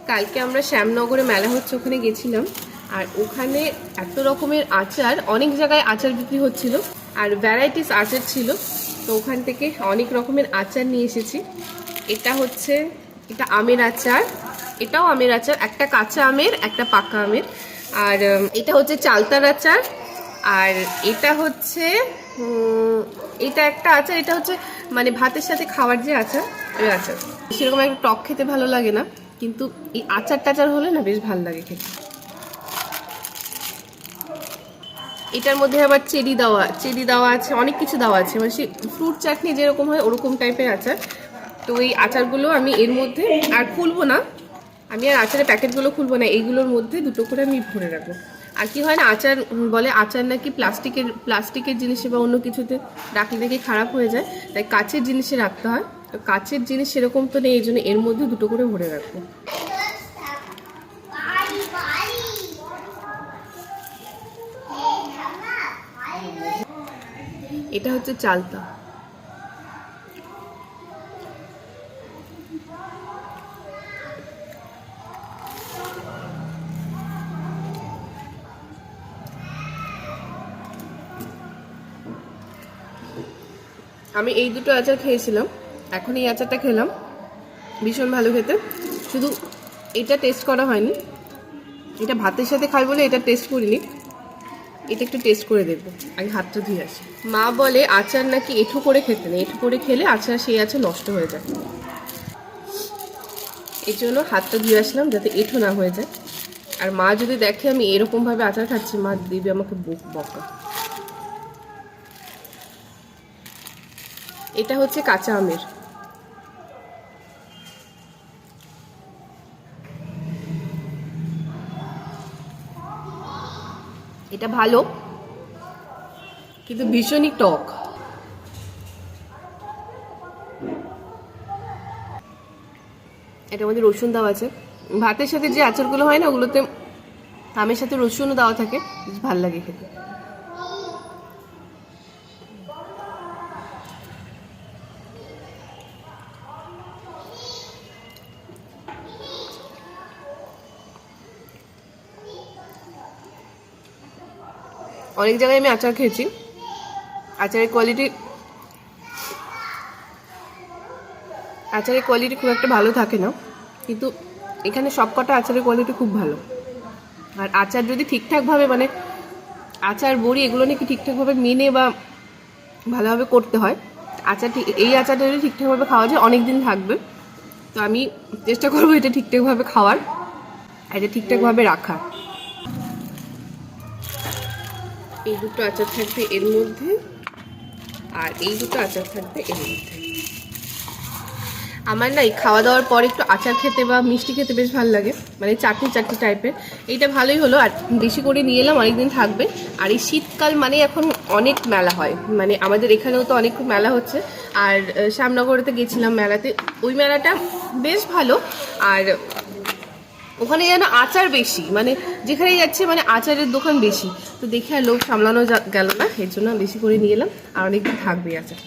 কালকে আমরা শ্যামনগরে মেলা হচ্ছে ওখানে গেছিলাম, আর ওখানে এত রকমের আচার, অনেক জায়গায় আচার বিক্রি হচ্ছিল আর ভ্যারাইটিস আচার ছিল। তো ওখান থেকে অনেক রকমের আচার নিয়ে এসেছি। এটা আমের আচার, এটাও আমের আচার, একটা কাঁচা আমের একটা পাকা আমের। আর এটা হচ্ছে চালতার আচার। আর এটা হচ্ছে এটা একটা আচার, এটা হচ্ছে মানে ভাতের সাথে খাওয়ার যে আচার, ওই আচার। সেরকম একটা টক খেতে ভালো লাগে না, কিন্তু এই আচার টাচার হলে না বেশ ভালো লাগে খেতে। এটার মধ্যে আবার চেরি দেওয়া আছে, অনেক কিছু দেওয়া আছে, মানে ফ্রুট চাটনি যেরকম হয় ওরকম টাইপের আচার। তো এই আচারগুলো আমি এর মধ্যে আর খুলবো না, আমি আর আচারের প্যাকেটগুলো খুলবো না, এইগুলোর মধ্যে দুটো করে আমি ভরে রাখবো। আর কি হয় না, আচার বলে আচার নাকি প্লাস্টিকের জিনিসে বা অন্য কিছুতে রাখলে নাকি খারাপ হয়ে যায়, তাই কাচের জিনিসে রাখতে হয়। তো কাচের জিনিস সেরকম তো নেই, এই জন্য এর মধ্যে দুটো করে ভরে রাখবো। এটা হচ্ছে চালতা। আমি এই দুটো আচার খেয়েছিলাম, এখন এই আচারটা খেলাম, ভীষণ ভালো খেতে। শুধু এটা টেস্ট করা হয়নি, এটা ভাতের সাথে খাই বলে এটা টেস্ট করিনি, এটা একটু টেস্ট করে দেখবো। আগে হাতটা ধুয়ে আসি। মা বলে আচার নাকি এঁঠো করে খেতে নেই, এঁঠো করে খেলে আচার সেই আচার নষ্ট হয়ে যায়, এই জন্য হাতটা ধুয়ে আসলাম যাতে এঁঠো না হয়ে যায়। আর মা যদি দেখে আমি এরকমভাবে আচার খাচ্ছি, মা দিবে আমাকে বকা। এটা হচ্ছে কাঁচা আমের। এটা ভালো, কিন্তু ভীষণই টক। এটার মধ্যে রসুন দেওয়া আছে, ভাতের সাথে যে আচারগুলো হয় না ওগুলোতে আমের সাথে রসুনও দেওয়া থাকে, বেশ ভালো লাগে খেতে। অনেক জায়গায় আমি আচার খেয়েছি, আচারের কোয়ালিটি খুব একটা ভালো থাকে না, কিন্তু এখানে সবকটা আচারের কোয়ালিটি খুব ভালো। আর আচার যদি ঠিকঠাকভাবে মানে আচার বড়ি এগুলো নাকি ঠিকঠাকভাবে মেনে বা ভালোভাবে করতে হয়, এই আচারটা যদি ঠিকঠাকভাবে খাওয়া যায় অনেক দিন থাকবে। তো আমি চেষ্টা করবো এটা ঠিকঠাকভাবে খাওয়ার, এটা ঠিকঠাকভাবে রাখার। এই দুটো আচার থাকবে এর মধ্যে, আর এই দুটো আচার থাকবে এর মধ্যে। আমার না এই খাওয়া দাওয়ার পর একটু আচার খেতে বা মিষ্টি খেতে বেশ ভালো লাগে, মানে চাটনি টাইপের। এইটা ভালোই হলো, আর বেশি করে নিয়ে এলাম, অনেকদিন থাকবে। আর এই শীতকাল মানে এখন অনেক মেলা হয়, মানে আমাদের এখানেও তো অনেক মেলা হচ্ছে। আর শ্যামনগরেতে গেছিলাম মেলাতে, ওই মেলাটা বেশ ভালো। আর ওখানে যেন আচার বেশি, মানে যেখানে যাচ্ছে মানে আচারের দোকান বেশি। তো দেখে আর লোক সামলানো গেল না, এর জন্য বেশি করে নিয়ে এলাম, আর অনেকদিন থাকবে আচার।